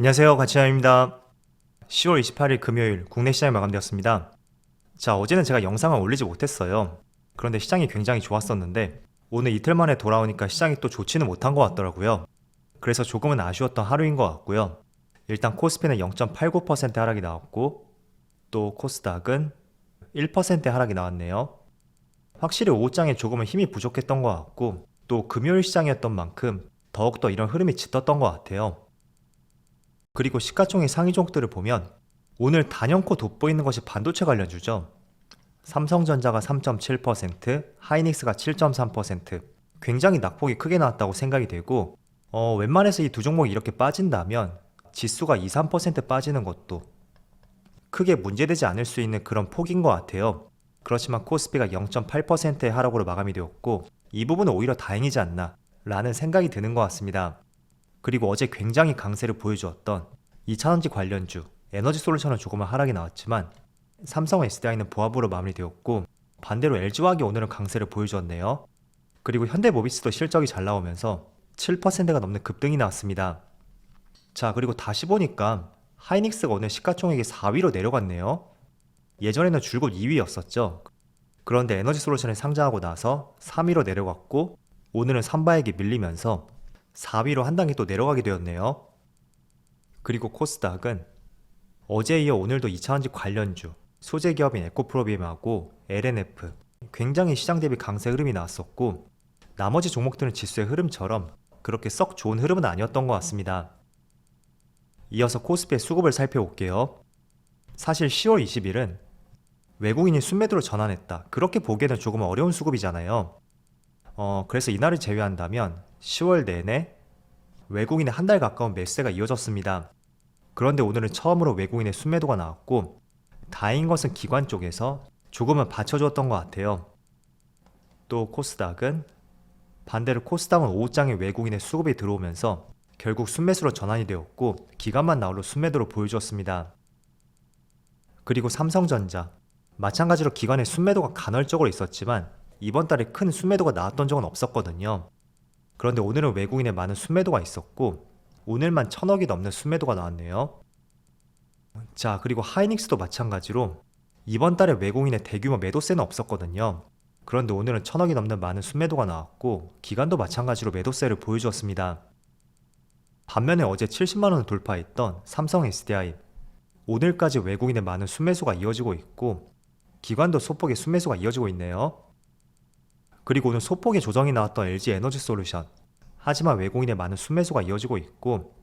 안녕하세요, 가치남입니다. 10월 28일 금요일 국내 시장이 마감되었습니다. 자, 어제는 제가 영상을 올리지 못했어요. 그런데 시장이 굉장히 좋았었는데 오늘 이틀 만에 돌아오니까 시장이 또 좋지는 못한 것 같더라고요. 그래서 조금은 아쉬웠던 하루인 것 같고요. 일단 코스피는 0.89% 하락이 나왔고 또 코스닥은 1% 하락이 나왔네요. 확실히 오후장에 조금은 힘이 부족했던 것 같고 또 금요일 시장이었던 만큼 더욱더 이런 흐름이 짙었던 것 같아요. 그리고 시가총액 상위 종목들을 보면 오늘 단연코 돋보이는 것이 반도체 관련주죠. 삼성전자가 3.7%, 하이닉스가 7.3%, 굉장히 낙폭이 크게 나왔다고 생각이 되고 웬만해서 이 두 종목이 이렇게 빠진다면 지수가 2, 3% 빠지는 것도 크게 문제되지 않을 수 있는 그런 폭인 것 같아요. 그렇지만 코스피가 0.8%의 하락으로 마감이 되었고 이 부분은 오히려 다행이지 않나 라는 생각이 드는 것 같습니다. 그리고 어제 굉장히 강세를 보여주었던 2차전지 관련주 에너지솔루션은 조금은 하락이 나왔지만 삼성 SDI는 보합으로 마무리되었고 반대로 LG화학이 오늘은 강세를 보여주었네요. 그리고 현대모비스도 실적이 잘 나오면서 7%가 넘는 급등이 나왔습니다. 자, 그리고 다시 보니까 하이닉스가 오늘 시가총액이 4위로 내려갔네요. 예전에는 줄곧 2위였었죠. 그런데 에너지솔루션이 상장하고 나서 3위로 내려갔고 오늘은 삼바에게 밀리면서 4위로 한 단계 또 내려가게 되었네요. 그리고 코스닥은 어제에 이어 오늘도 2차전지 관련주, 소재기업인 에코프로비엠하고 LNF 굉장히 시장 대비 강세 흐름이 나왔었고 나머지 종목들은 지수의 흐름처럼 그렇게 썩 좋은 흐름은 아니었던 것 같습니다. 이어서 코스피의 수급을 살펴볼게요. 사실 10월 20일은 외국인이 순매도로 전환했다. 그렇게 보기에는 조금 어려운 수급이잖아요. 그래서 이날을 제외한다면 10월 내내 외국인의 한 달 가까운 매수세가 이어졌습니다. 그런데 오늘은 처음으로 외국인의 순매도가 나왔고 다행인 것은 기관 쪽에서 조금은 받쳐주었던 것 같아요. 또 코스닥은 반대로 코스닥은 오후장에 외국인의 수급이 들어오면서 결국 순매수로 전환이 되었고 기관만 나홀로 순매도로 보여주었습니다. 그리고 삼성전자 마찬가지로 기관의 순매도가 간헐적으로 있었지만 이번 달에 큰 순매도가 나왔던 적은 없었거든요. 그런데 오늘은 외국인의 많은 순매도가 있었고 오늘만 1000억이 넘는 순매도가 나왔네요. 자, 그리고 하이닉스도 마찬가지로 이번 달에 외국인의 대규모 매도세는 없었거든요. 그런데 오늘은 1000억이 넘는 많은 순매도가 나왔고 기관도 마찬가지로 매도세를 보여주었습니다. 반면에 어제 70만원을 돌파했던 삼성 SDI 오늘까지 외국인의 많은 순매수가 이어지고 있고 기관도 소폭의 순매수가 이어지고 있네요. 그리고 오늘 소폭의 조정이 나왔던 LG 에너지솔루션 하지만 외국인의 많은 순매수가 이어지고 있고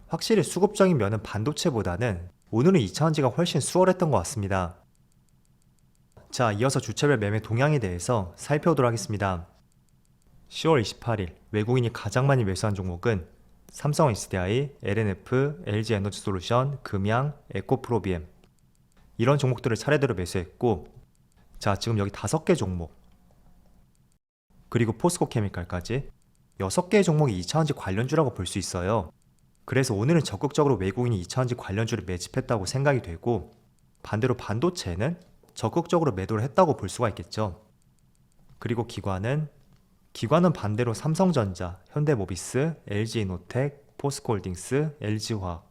확실히 수급적인 면은 반도체보다는 오늘은 2차전지가 훨씬 수월했던 것 같습니다. 자, 이어서 주체별 매매 동향에 대해서 살펴보도록 하겠습니다. 10월 28일 외국인이 가장 많이 매수한 종목은 삼성 SDI, LNF, LG 에너지솔루션, 금양, 에코프로비엠 이런 종목들을 차례대로 매수했고 자, 지금 여기 5개 종목 그리고 포스코케미칼까지 6개의 종목이 2차전지 관련주라고 볼 수 있어요. 그래서 오늘은 적극적으로 외국인이 2차전지 관련주를 매집했다고 생각이 되고 반대로 반도체는 적극적으로 매도를 했다고 볼 수가 있겠죠. 그리고 기관은 반대로 삼성전자, 현대모비스, LG이노텍, 포스코홀딩스, LG화학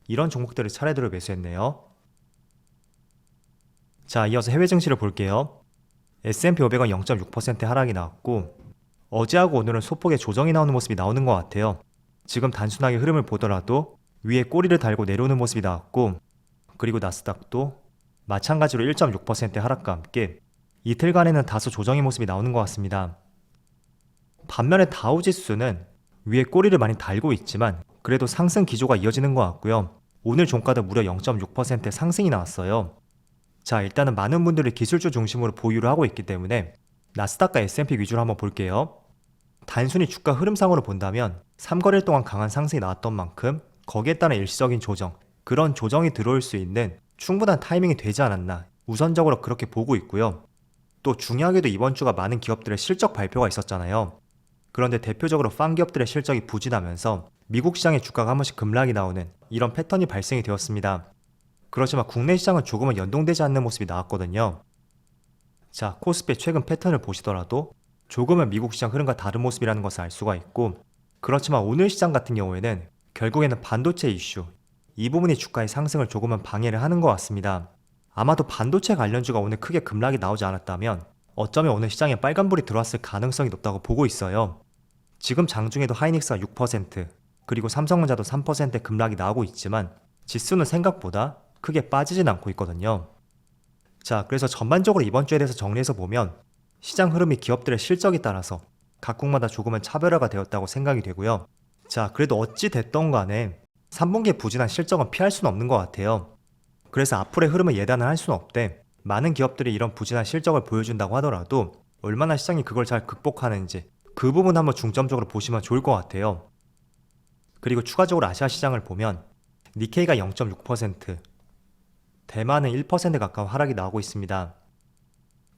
이런 종목들을 차례대로 매수했네요. 자, 이어서 해외 증시를 볼게요. S&P 500은 0.6% 하락이 나왔고 어제하고 오늘은 소폭의 조정이 나오는 모습이 나오는 것 같아요. 지금 단순하게 흐름을 보더라도 위에 꼬리를 달고 내려오는 모습이 나왔고 그리고 나스닥도 마찬가지로 1.6% 하락과 함께 이틀간에는 다소 조정의 모습이 나오는 것 같습니다. 반면에 다우지수는 위에 꼬리를 많이 달고 있지만 그래도 상승 기조가 이어지는 것 같고요. 오늘 종가도 무려 0.6% 상승이 나왔어요. 자, 일단은 많은 분들이 기술주 중심으로 보유를 하고 있기 때문에 나스닥과 S&P 위주로 한번 볼게요. 단순히 주가 흐름상으로 본다면 3거래일 동안 강한 상승이 나왔던 만큼 거기에 따른 일시적인 조정, 그런 조정이 들어올 수 있는 충분한 타이밍이 되지 않았나 우선적으로 그렇게 보고 있고요. 또 중요하게도 이번 주가 많은 기업들의 실적 발표가 있었잖아요. 그런데 대표적으로 팡 기업들의 실적이 부진하면서 미국 시장의 주가가 한 번씩 급락이 나오는 이런 패턴이 발생이 되었습니다. 그렇지만 국내 시장은 조금은 연동되지 않는 모습이 나왔거든요. 자, 코스피의 최근 패턴을 보시더라도 조금은 미국 시장 흐름과 다른 모습이라는 것을 알 수가 있고 그렇지만 오늘 시장 같은 경우에는 결국에는 반도체 이슈, 이 부분이 주가의 상승을 조금은 방해를 하는 것 같습니다. 아마도 반도체 관련주가 오늘 크게 급락이 나오지 않았다면 어쩌면 오늘 시장에 빨간불이 들어왔을 가능성이 높다고 보고 있어요. 지금 장중에도 하이닉스가 6%, 그리고 삼성전자도 3% 급락이 나오고 있지만 지수는 생각보다 크게 빠지진 않고 있거든요. 자, 그래서 전반적으로 이번 주에 대해서 정리해서 보면 시장 흐름이 기업들의 실적에 따라서 각국마다 조금은 차별화가 되었다고 생각이 되고요. 자, 그래도 어찌 됐던 간에 3분기에 부진한 실적은 피할 수는 없는 것 같아요. 그래서 앞으로의 흐름을 예단을 할 수는 없대. 많은 기업들이 이런 부진한 실적을 보여준다고 하더라도 얼마나 시장이 그걸 잘 극복하는지 그 부분 한번 중점적으로 보시면 좋을 것 같아요. 그리고 추가적으로 아시아 시장을 보면 니케이가 0.6%, 대만은 1% 가까운 하락이 나오고 있습니다.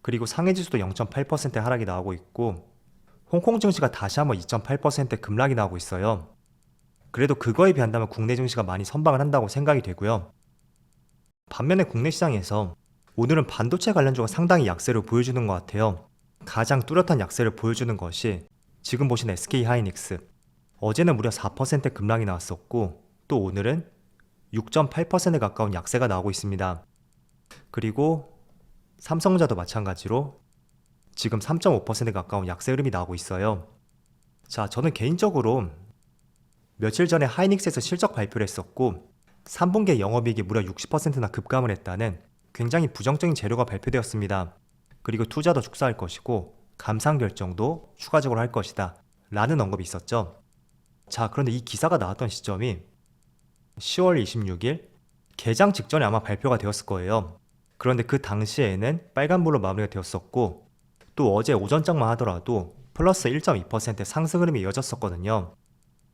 그리고 상해 지수도 0.8% 하락이 나오고 있고 홍콩 증시가 다시 한번 2.8% 급락이 나오고 있어요. 그래도 그거에 비한다면 국내 증시가 많이 선방을 한다고 생각이 되고요. 반면에 국내 시장에서 오늘은 반도체 관련주가 상당히 약세를 보여주는 것 같아요. 가장 뚜렷한 약세를 보여주는 것이 지금 보신 SK 하이닉스. 어제는 무려 4% 급락이 나왔었고 또 오늘은 6.8% 가까운 약세가 나오고 있습니다. 그리고 삼성전자도 마찬가지로 지금 3.5% 가까운 약세 흐름이 나오고 있어요. 자, 저는 개인적으로 며칠 전에 하이닉스에서 실적 발표를 했었고 3분기의 영업이익이 무려 60%나 급감을 했다는 굉장히 부정적인 재료가 발표되었습니다. 그리고 투자도 축소할 것이고 감산 결정도 추가적으로 할 것이다 라는 언급이 있었죠. 자, 그런데 이 기사가 나왔던 시점이 10월 26일 개장 직전에 아마 발표가 되었을 거예요. 그런데 그 당시에는 빨간불로 마무리가 되었었고 또 어제 오전장만 하더라도 플러스 1.2% 상승 흐름이 이어졌었거든요.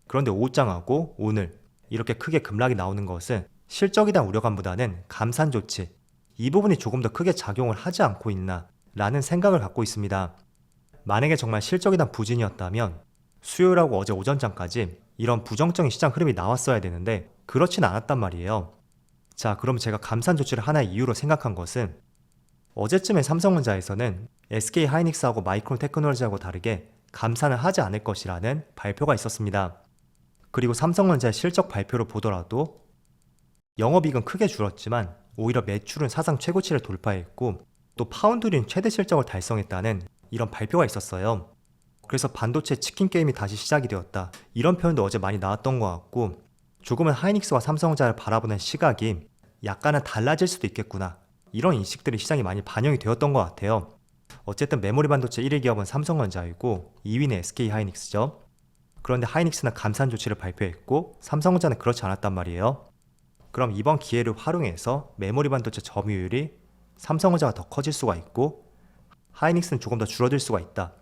그런데 오후장하고 오늘 이렇게 크게 급락이 나오는 것은 실적에 대한 우려감보다는 감산 조치, 이 부분이 조금 더 크게 작용을 하지 않고 있나 라는 생각을 갖고 있습니다. 만약에 정말 실적에 대한 부진이었다면 수요일하고 어제 오전장까지 이런 부정적인 시장 흐름이 나왔어야 되는데 그렇진 않았단 말이에요. 자, 그럼 제가 감산 조치를 하나의 이유로 생각한 것은 어제쯤에 삼성전자에서는 SK 하이닉스하고 마이크론 테크놀로지하고 다르게 감산을 하지 않을 것이라는 발표가 있었습니다. 그리고 삼성전자의 실적 발표를 보더라도 영업이익은 크게 줄었지만 오히려 매출은 사상 최고치를 돌파했고 또 파운드린 최대 실적을 달성했다는 이런 발표가 있었어요. 그래서 반도체 치킨 게임이 다시 시작이 되었다. 이런 표현도 어제 많이 나왔던 것 같고 조금은 하이닉스와 삼성전자를 바라보는 시각이 약간은 달라질 수도 있겠구나. 이런 인식들이 시장에 많이 반영이 되었던 것 같아요. 어쨌든 메모리 반도체 1위 기업은 삼성전자이고 2위는 SK 하이닉스죠. 그런데 하이닉스는 감산 조치를 발표했고 삼성전자는 그렇지 않았단 말이에요. 그럼 이번 기회를 활용해서 메모리 반도체 점유율이 삼성전자가 더 커질 수가 있고 하이닉스는 조금 더 줄어들 수가 있다.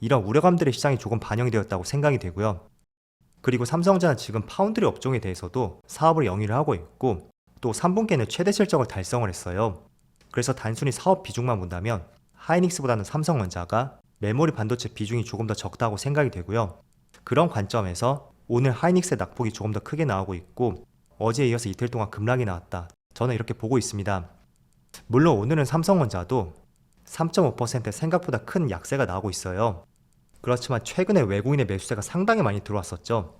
이런 우려감들의 시장이 조금 반영이 되었다고 생각이 되고요. 그리고 삼성전자는 지금 파운드리 업종에 대해서도 사업을 영위를 하고 있고 또 3분기에는 최대 실적을 달성을 했어요. 그래서 단순히 사업 비중만 본다면 하이닉스보다는 삼성전자가 메모리 반도체 비중이 조금 더 적다고 생각이 되고요. 그런 관점에서 오늘 하이닉스의 낙폭이 조금 더 크게 나오고 있고 어제에 이어서 이틀 동안 급락이 나왔다. 저는 이렇게 보고 있습니다. 물론 오늘은 삼성전자도 3.5% 생각보다 큰 약세가 나오고 있어요. 그렇지만 최근에 외국인의 매수세가 상당히 많이 들어왔었죠.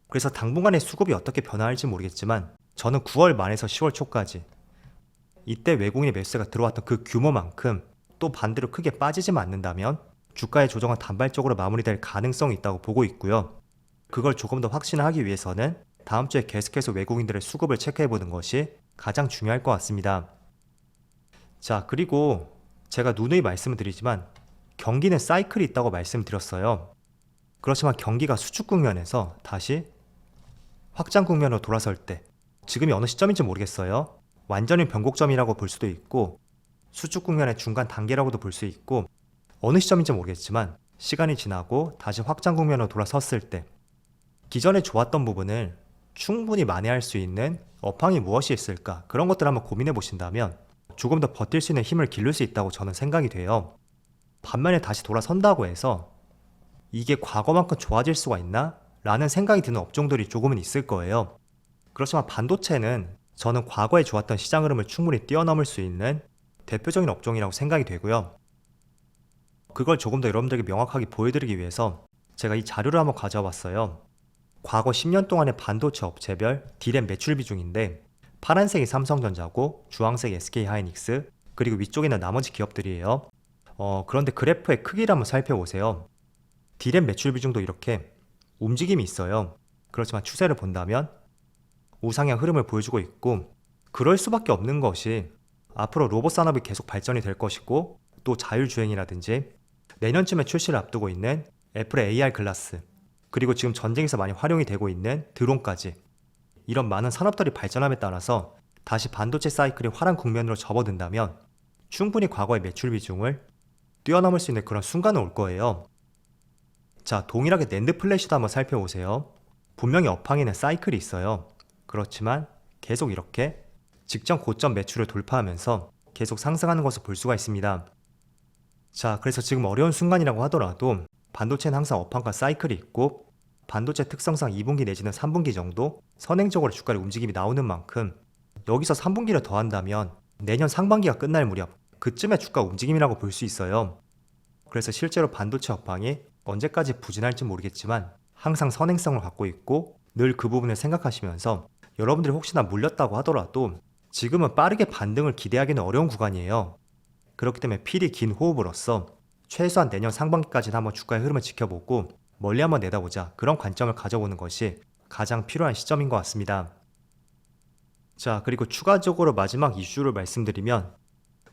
그래서 당분간의 수급이 어떻게 변화할지 모르겠지만 저는 9월 말에서 10월 초까지 이때 외국인의 매수세가 들어왔던 그 규모만큼 또 반대로 크게 빠지지만 않는다면 주가의 조정은 단발적으로 마무리될 가능성이 있다고 보고 있고요. 그걸 조금 더 확신하기 위해서는 다음 주에 계속해서 외국인들의 수급을 체크해보는 것이 가장 중요할 것 같습니다. 자, 그리고 제가 누누이 말씀을 드리지만 경기는 사이클이 있다고 말씀드렸어요. 그렇지만 경기가 수축 국면에서 다시 확장 국면으로 돌아설 때 지금이 어느 시점인지 모르겠어요. 완전히 변곡점이라고 볼 수도 있고 수축 국면의 중간 단계라고도 볼 수 있고 어느 시점인지 모르겠지만 시간이 지나고 다시 확장 국면으로 돌아섰을 때 기존에 좋았던 부분을 충분히 만회할 수 있는 업황이 무엇이 있을까 그런 것들 한번 고민해 보신다면 조금 더 버틸 수 있는 힘을 기를 수 있다고 저는 생각이 돼요. 반면에 다시 돌아선다고 해서 이게 과거만큼 좋아질 수가 있나? 라는 생각이 드는 업종들이 조금은 있을 거예요. 그렇지만 반도체는 저는 과거에 좋았던 시장 흐름을 충분히 뛰어넘을 수 있는 대표적인 업종이라고 생각이 되고요. 그걸 조금 더 여러분들에게 명확하게 보여드리기 위해서 제가 이 자료를 한번 가져와 봤어요. 과거 10년 동안의 반도체 업체별 D램 매출 비중인데 파란색이 삼성전자고 주황색 SK하이닉스 그리고 위쪽에는 나머지 기업들이에요. 그런데 그래프의 크기를 한번 살펴보세요. D램 매출 비중도 이렇게 움직임이 있어요. 그렇지만 추세를 본다면 우상향 흐름을 보여주고 있고 그럴 수밖에 없는 것이 앞으로 로봇 산업이 계속 발전이 될 것이고 또 자율주행이라든지 내년쯤에 출시를 앞두고 있는 애플의 AR 글라스 그리고 지금 전쟁에서 많이 활용이 되고 있는 드론까지 이런 많은 산업들이 발전함에 따라서 다시 반도체 사이클이 화랑 국면으로 접어든다면 충분히 과거의 매출 비중을 뛰어넘을 수 있는 그런 순간은 올 거예요. 자, 동일하게 낸드 플래시도 한번 살펴보세요. 분명히 업황에는 사이클이 있어요. 그렇지만 계속 이렇게 직전 고점 매출을 돌파하면서 계속 상승하는 것을 볼 수가 있습니다. 자, 그래서 지금 어려운 순간이라고 하더라도 반도체는 항상 업황과 사이클이 있고 반도체 특성상 2분기 내지는 3분기 정도 선행적으로 주가의 움직임이 나오는 만큼 여기서 3분기를 더한다면 내년 상반기가 끝날 무렵 그쯤의 주가 움직임이라고 볼 수 있어요. 그래서 실제로 반도체 업황이 언제까지 부진할지 모르겠지만 항상 선행성을 갖고 있고 늘 그 부분을 생각하시면서 여러분들이 혹시나 물렸다고 하더라도 지금은 빠르게 반등을 기대하기는 어려운 구간이에요. 그렇기 때문에 필히 긴 호흡으로써 최소한 내년 상반기까지는 한번 주가의 흐름을 지켜보고 멀리 한번 내다보자 그런 관점을 가져보는 것이 가장 필요한 시점인 것 같습니다. 자, 그리고 추가적으로 마지막 이슈를 말씀드리면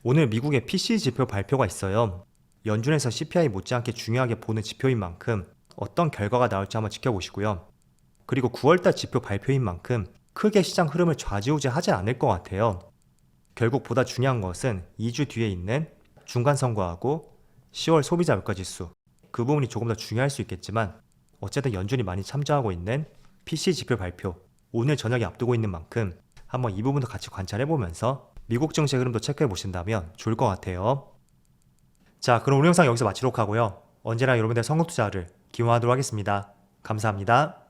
오늘 미국의 PCE 지표 발표가 있어요. 연준에서 CPI 못지않게 중요하게 보는 지표인 만큼 어떤 결과가 나올지 한번 지켜보시고요. 그리고 9월달 지표 발표인 만큼 크게 시장 흐름을 좌지우지하지 않을 것 같아요. 결국 보다 중요한 것은 2주 뒤에 있는 중간선거하고 10월 소비자 물가지수 그 부분이 조금 더 중요할 수 있겠지만 어쨌든 연준이 많이 참조하고 있는 PC 지표 발표 오늘 저녁에 앞두고 있는 만큼 한번 이 부분도 같이 관찰해보면서 미국 증시 흐름도 체크해 보신다면 좋을 것 같아요. 자, 그럼 오늘 영상 여기서 마치도록 하고요. 언제나 여러분들의 성공 투자를 기원하도록 하겠습니다. 감사합니다.